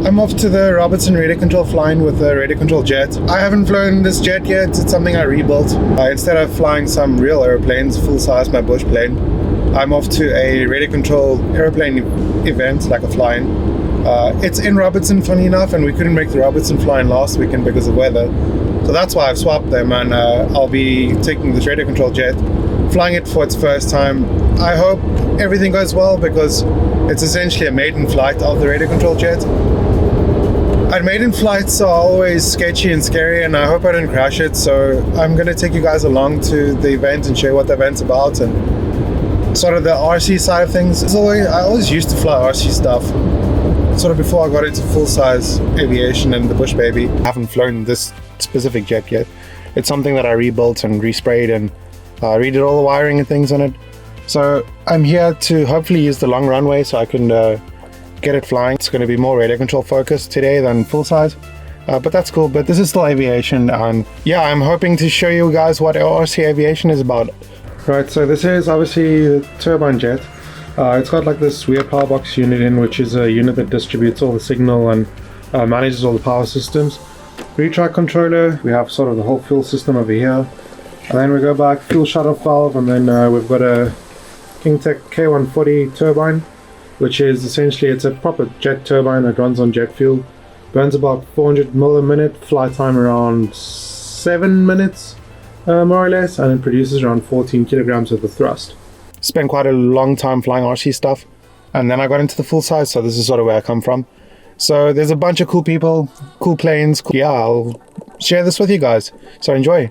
I'm off to the Robertson radio control flying with a radio control jet. I haven't flown this jet yet. It's something I rebuilt. Instead of flying some real airplanes, full size my bush plane, I'm off to a radio control airplane event, like a fly-in. It's in Robertson, funny enough, and we couldn't make the Robertson Fly-In last weekend because of weather. So that's why I've swapped them, and I'll be taking this radio control jet, flying it for its first time. I hope everything goes well because it's essentially a maiden flight of the radio control jet. And maiden flights are always sketchy and scary, and I hope I don't crash it. So I'm going to take you guys along to the event and show you what the event's about and sort of the RC side of things. I always used to fly RC stuff, sort of before I got into full-size aviation and the Bushbaby. I haven't flown this specific jet yet. It's something that I rebuilt and resprayed and redid all the wiring and things on it. So I'm here to hopefully use the long runway so I can get it flying. It's going to be more radio control focused today than full size, but that's cool. But this is still aviation, and yeah, I'm hoping to show you guys what RC aviation is about. Right, so this is obviously the turbine jet. It's got like this weird power box unit in, which is a unit that distributes all the signal and manages all the power systems. Retract controller, we have sort of the whole fuel system over here. And then we go back, fuel shut-off valve, and then we've got a Kingtech K140 turbine, which is essentially, it's a proper jet turbine that runs on jet fuel. Burns about 400 mil a minute, flight time around 7 minutes, more or less, and it produces around 14 kilograms of the thrust. Spent quite a long time flying RC stuff, and then I got into the full size, so this is sort of where I come from. So there's a bunch of cool people, cool planes. Yeah, I'll share this with you guys, so enjoy.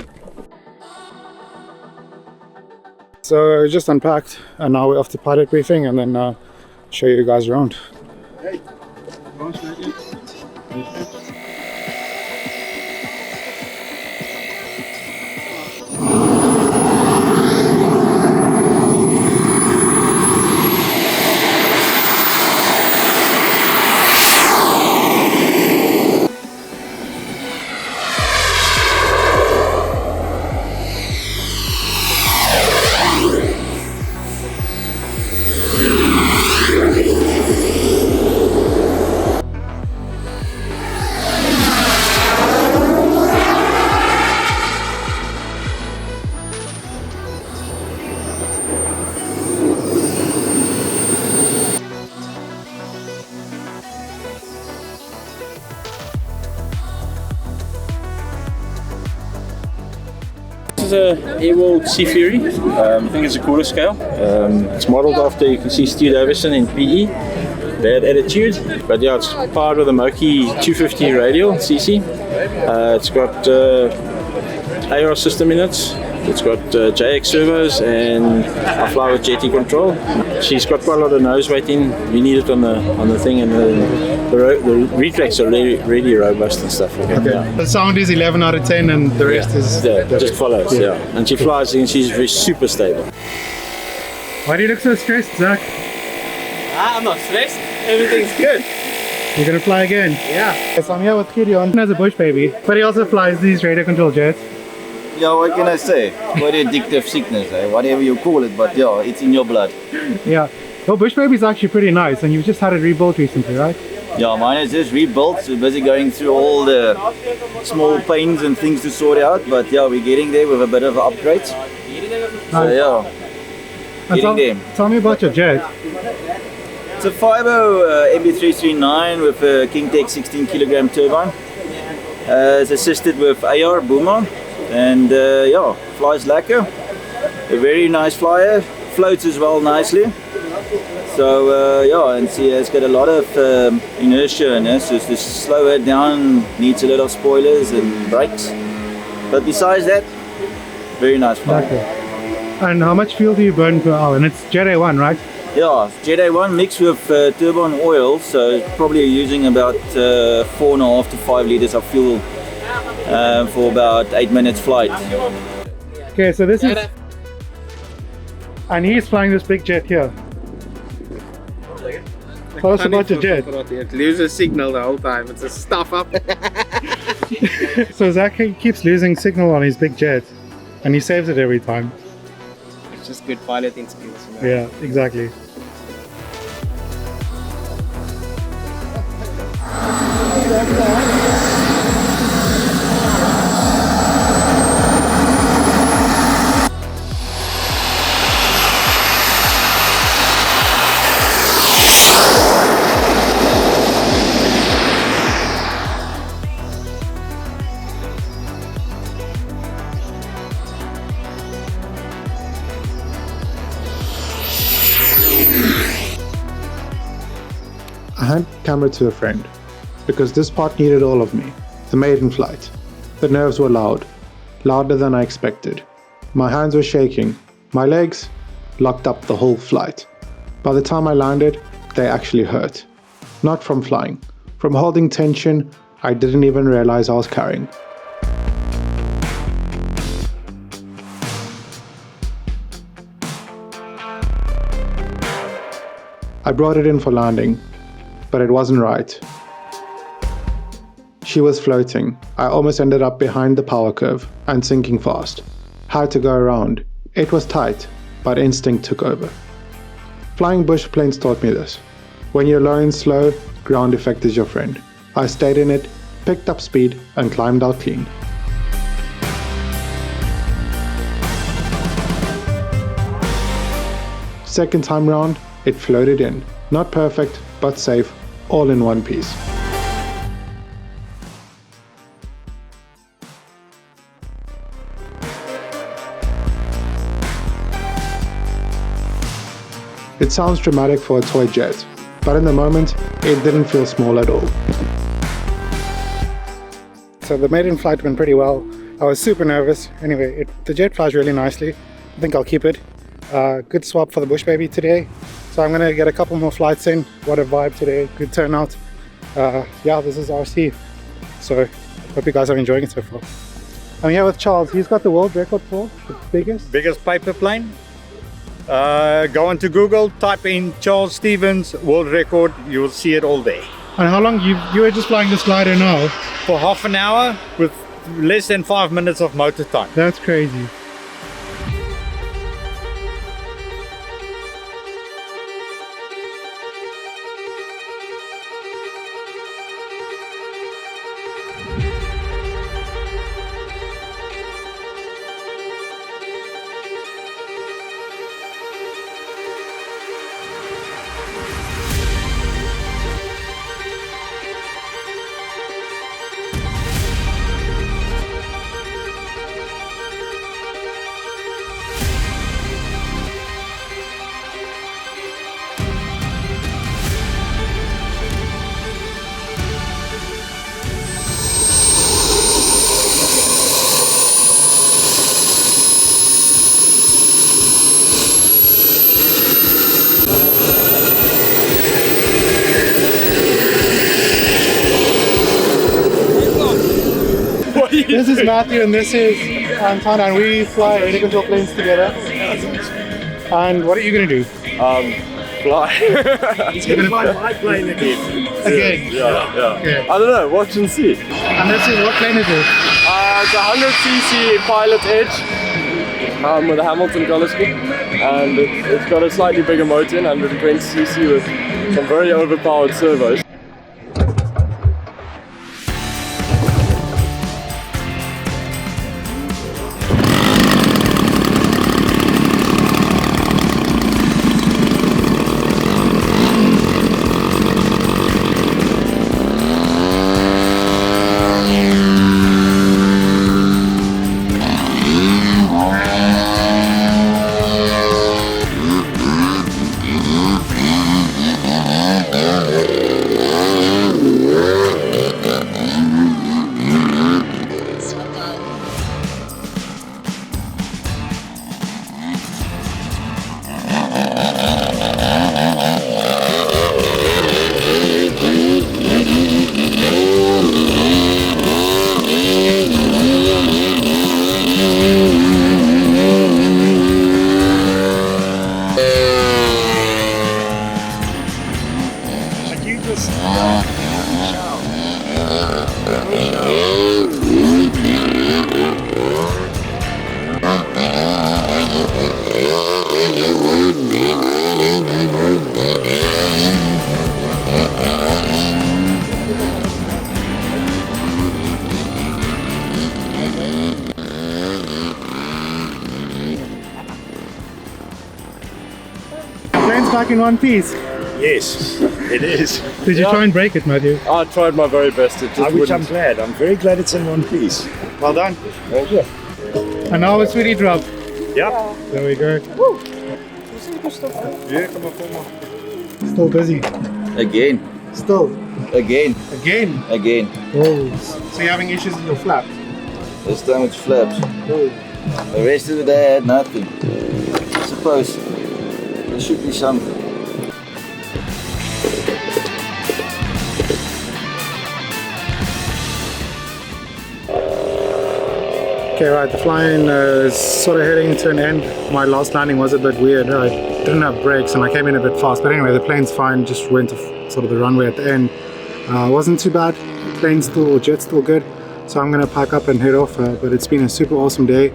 So I just unpacked, and now we're off to pilot briefing, and then show you guys around. Hey. This is a Airworld Sea Fury. I think it's a quarter scale. It's modelled after, you can see, Stu Davison in PE. Bad attitude, but yeah, it's powered with a Moki 250 radial CC. It's got AR system in it. It's got JX servos, and I fly with jetty control. She's got quite a lot of nose weight in. You need it on the thing, and the retracts are really robust and stuff. Okay. Yeah. The sound is 11 out of 10, and the rest is just follows. Yeah, and she flies, and she's very super stable. Why do you look so stressed, Zach? I'm not stressed. Everything's good. You're gonna fly again? Yeah. Yes, I'm here with Gideon as a Bushbaby, but he also flies these radio control jets. Yeah, what can I say? Very addictive sickness, whatever you call it, but yeah, it's in your blood. Yeah. Well, Bushbaby is actually pretty nice, and you've just had it rebuilt recently, right? Yeah, mine is just rebuilt. We're busy going through all the small pains and things to sort out, but yeah, we're getting there with a bit of upgrades. So yeah, getting there. Tell me about your jet. It's a Fibo MB339 with a Kingtech 16 kilogram turbine. It's assisted with AR boomer, and yeah, flies lekker. A very nice flyer, floats as well nicely. So yeah, and see, it's got a lot of inertia in it, so to slow it down needs a lot of spoilers and brakes. But besides that, very nice flyer. Okay. And how much fuel do you burn per hour? And it's Jet A1, right? Yeah, Jet A1 mixed with turbine oil, so probably using about 4.5 to 5 liters of fuel for about 8 minutes flight. Okay, so this is, and he's flying this big jet here. Tell us about your jet. It loses signal the whole time. It's a stuff up. So Zach keeps losing signal on his big jet, and he saves it every time. It's just good piloting skills. You know? Yeah, exactly. I handed the camera to a friend, because this part needed all of me. The maiden flight. The nerves were loud, louder than I expected. My hands were shaking, my legs locked up the whole flight. By the time I landed, they actually hurt. Not from flying, from holding tension I didn't even realize I was carrying. I brought it in for landing, but it wasn't right. She was floating. I almost ended up behind the power curve and sinking fast. Had to go around. It was tight, but instinct took over. Flying bush planes taught me this. When you're low and slow, ground effect is your friend. I stayed in it, picked up speed, and climbed out clean. Second time round, it floated in. Not perfect, but safe, all in one piece. It sounds dramatic for a toy jet, but in the moment, it didn't feel small at all. So the maiden flight went pretty well. I was super nervous. Anyway, the jet flies really nicely. I think I'll keep it. Good swap for the Bushbaby today. So I'm gonna get a couple more flights in. What a vibe today, good turnout. Yeah, this is RC. So hope you guys are enjoying it so far. I'm here with Charles. He's got the world record for the biggest paper plane. Go onto Google, type in Charles Stevens world record, you will see it all there. And how long you were just flying this glider now? For half an hour with less than 5 minutes of motor time. That's crazy. This is Matthew and this is Anton, and we fly radio control planes together. And what are you going to do? Fly. He's going to fly my plane again. Again? Yeah. Okay. I don't know, watch and see. And this is, what plane is it? It's a 100cc Pilot Edge with a Hamilton color scheme, and it's got a slightly bigger motor in, 120cc with some very overpowered servos. plane's back in one piece. Yes, it is. Did you try and break it, Matthew? I tried my very best. It just Which wouldn't. I'm glad. I'm very glad it's in one piece. Well done. Thank you. And now it's really drop. Yeah. There we go. Yeah, come on. Still busy. Again. Still. Again. Again. Again. Oh. So you're having issues with your flap? This time it's flaps. Oh. The rest of the day I had nothing. I suppose there should be something. Okay, right, the flying is sort of heading to an end. My last landing was a bit weird. I didn't have brakes and I came in a bit fast. But anyway, the plane's fine, just went off sort of the runway at the end. Wasn't too bad. The plane's still, or jet's still good. So I'm going to pack up and head off. But it's been a super awesome day.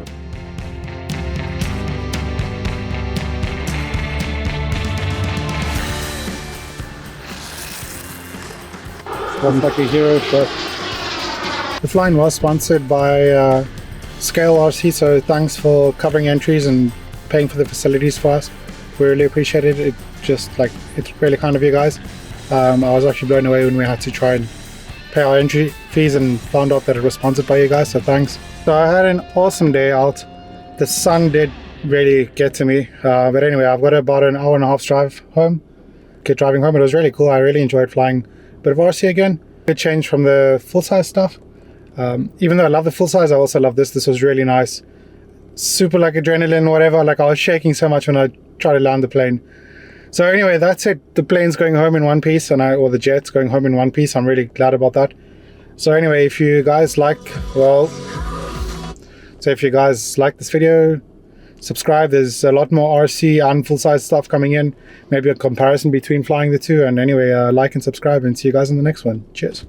Bushbaby Hero, but the flying was sponsored by Scale RC, so thanks for covering entries and paying for the facilities for us. We really appreciate it. It's really kind of you guys. I was actually blown away when we had to try and pay our entry fees and found out that it was sponsored by you guys, so thanks. So I had an awesome day out. The sun did really get to me, but anyway, I've got about an hour and a half drive home. Driving home, it was really cool. I really enjoyed flying a bit of RC again. Good change from the full-size stuff. Even though I love the full size, I also love this. This was really nice. Super like adrenaline, whatever. Like I was shaking so much when I tried to land the plane. So anyway, that's it. The plane's going home in one piece, or the jet's going home in one piece. I'm really glad about that. So anyway, if you guys like this video, subscribe. There's a lot more RC and full size stuff coming in. Maybe a comparison between flying the two. And anyway, like and subscribe, and see you guys in the next one. Cheers.